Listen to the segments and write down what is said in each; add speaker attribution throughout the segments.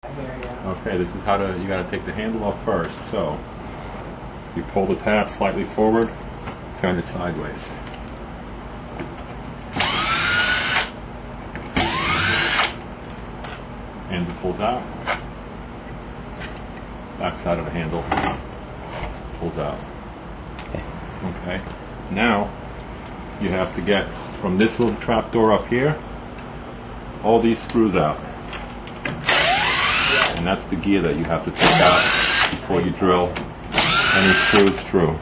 Speaker 1: Okay, this is how you got to take the handle off first. So you pull the tab slightly forward, turn it sideways. Handle pulls out. Back side of the handle pulls out. Okay. Now you have to get from this little trap door up here all these screws out. And that's the gear that you have to take out before you drill any screws through.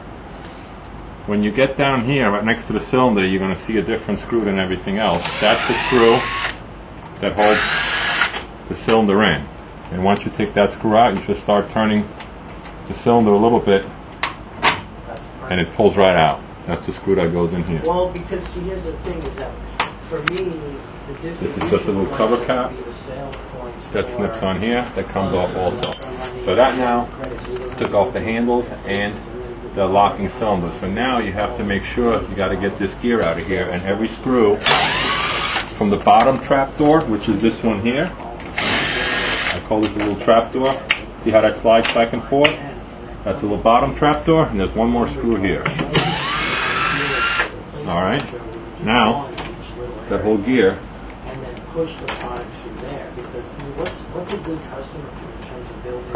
Speaker 1: When you get down here, right next to the cylinder, you're going to see a different screw than everything else. That's the screw that holds the cylinder in. And once you take that screw out, you just start turning the cylinder a little bit, and it pulls right out. That's the screw that goes in here.
Speaker 2: Well, because see, here's the thing is that for me,
Speaker 1: this is just a little cover cap that snips on here, that comes off also. So that now took off the handles and the locking cylinder. So now you have to make sure you got to get this gear out of here, and every screw from the bottom trap door, which is this one here, I call this a little trap door. See how that slides back and forth? That's a little bottom trap door, and there's one more screw here. Alright, now that whole gear,
Speaker 2: and then push the product through there, because what's a good customer in terms of building?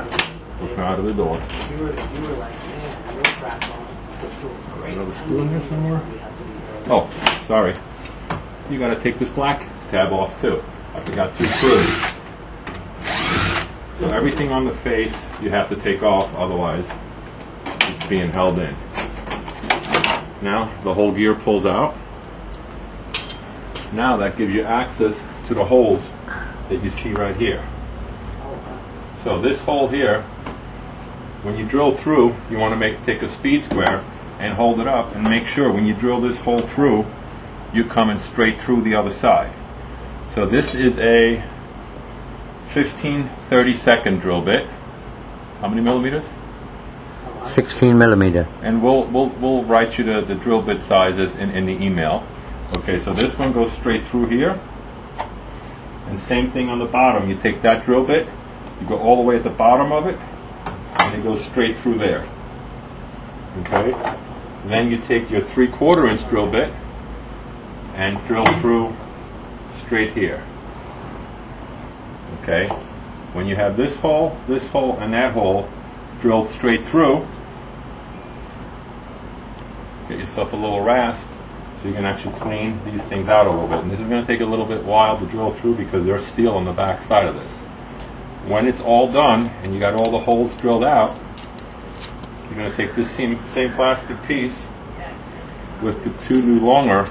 Speaker 1: Looking out of the door.
Speaker 2: You were like, man, your trap on great.
Speaker 1: Another screw in here somewhere? Oh, sorry. You got to take this black tab off too. I forgot 2 screws. So everything on the face you have to take off, otherwise it's being held in. Now the whole gear pulls out. Now that gives you access to the holes that you see right here. So this hole here, when you drill through, you want to take a speed square and hold it up and make sure when you drill this hole through, you're coming straight through the other side. So this is a 15-30-second drill bit. How many millimeters?
Speaker 3: 16 millimeter.
Speaker 1: And we'll write you the drill bit sizes in the email. Okay, so this one goes straight through here. And same thing on the bottom. You take that drill bit, you go all the way at the bottom of it, and it goes straight through there. Okay? Then you take your 3/4 inch drill bit and drill through straight here. Okay? When you have this hole, and that hole drilled straight through, get yourself a little rasp so you can actually clean these things out a little bit. And this is going to take a little bit while to drill through because there's steel on the back side of this. When it's all done and you got all the holes drilled out, you're going to take this same plastic piece with the 2 new longer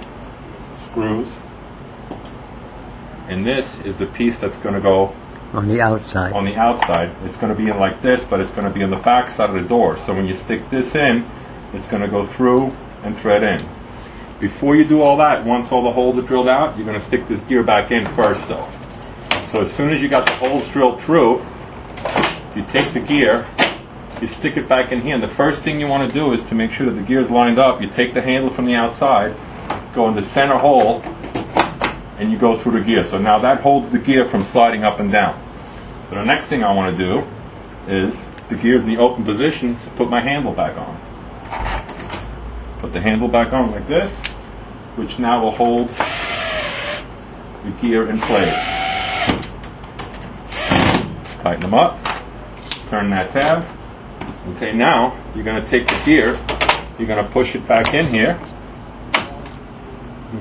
Speaker 1: screws, and this is the piece that's going to go
Speaker 3: on the outside.
Speaker 1: On the outside. It's going to be in like this, but it's going to be on the back side of the door. So when you stick this in, it's going to go through and thread in. Before you do all that, once all the holes are drilled out, you're going to stick this gear back in first though. So as soon as you got the holes drilled through, you take the gear, you stick it back in here, and the first thing you want to do is to make sure that the gear is lined up. You take the handle from the outside, go in the center hole, and you go through the gear. So now that holds the gear from sliding up and down. So the next thing I want to do is, the gear is in the open position, so put my handle back on. Put the handle back on like this, which now will hold the gear in place. Tighten them up, turn that tab. Okay, now you're going to take the gear, you're going to push it back in here.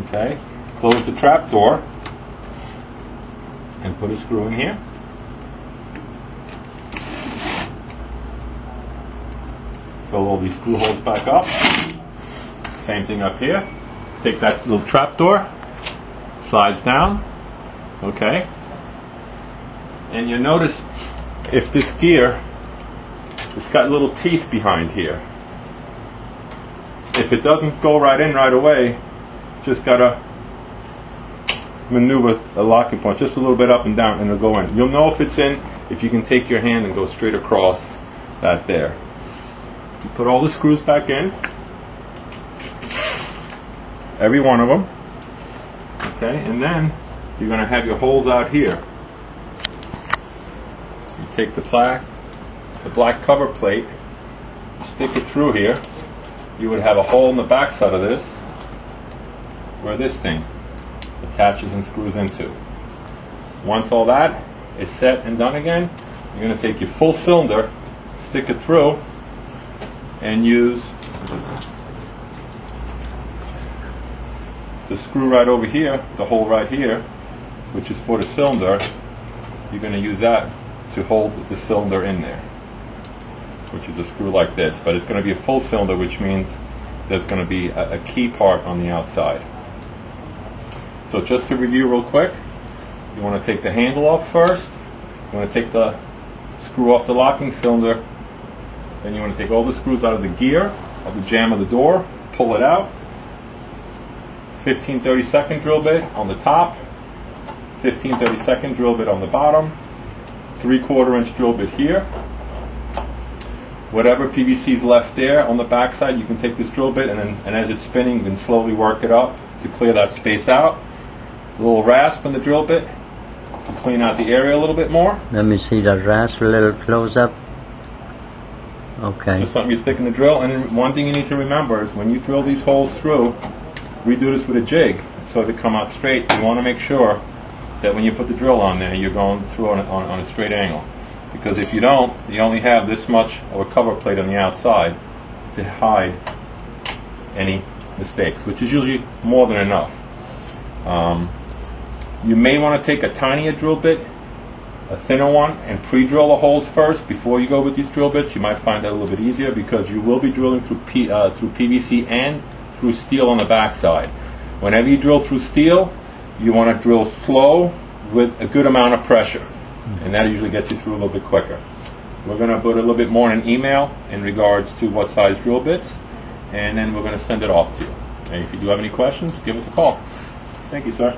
Speaker 1: Okay, close the trap door and put a screw in here. Fill all these screw holes back up. Same thing up here. Take that little trap door, slides down. Okay, and you notice if this gear, it's got little teeth behind here. If it doesn't go right in right away, just gotta maneuver a locking point just a little bit up and down, and it'll go in. You'll know if it's in if you can take your hand and go straight across that there. You put all the screws back in, every one of them. Okay, and then you're going to have your holes out here. take the black cover plate, stick it through here. You would have a hole in the back side of this where this thing attaches and screws into. Once all that is set and done again, you're going to take your full cylinder, stick it through, and use the screw right over here, the hole right here, which is for the cylinder. You're going to use that to hold the cylinder in there, which is a screw like this, but it's going to be a full cylinder, which means there's going to be a key part on the outside. So just to review real quick, you want to take the handle off first, you want to take the screw off the locking cylinder, then you want to take all the screws out of the gear, of the jamb of the door, pull it out, 15-30 drill bit on the top, 15-30 drill bit on the bottom, 3/4 inch drill bit here. Whatever PVC is left there on the back side, you can take this drill bit and as it's spinning, you can slowly work it up to clear that space out. A little rasp on the drill bit to clean out the area a little bit more.
Speaker 3: Let me see that rasp a little close up. Okay.
Speaker 1: Just something you stick in the drill. And then one thing you need to remember is when you drill these holes through, we do this with a jig so they come out straight. You want to make sure that when you put the drill on there, you're going through on a straight angle. Because if you don't, you only have this much of a cover plate on the outside to hide any mistakes, which is usually more than enough. You may want to take a tinier drill bit, a thinner one, and pre-drill the holes first before you go with these drill bits. You might find that a little bit easier because you will be drilling through PVC and through steel on the backside. Whenever you drill through steel, you want to drill slow with a good amount of pressure, and that usually gets you through a little bit quicker. We're going to put a little bit more in an email in regards to what size drill bits, and then we're going to send it off to you. And if you do have any questions, give us a call. Thank you, sir.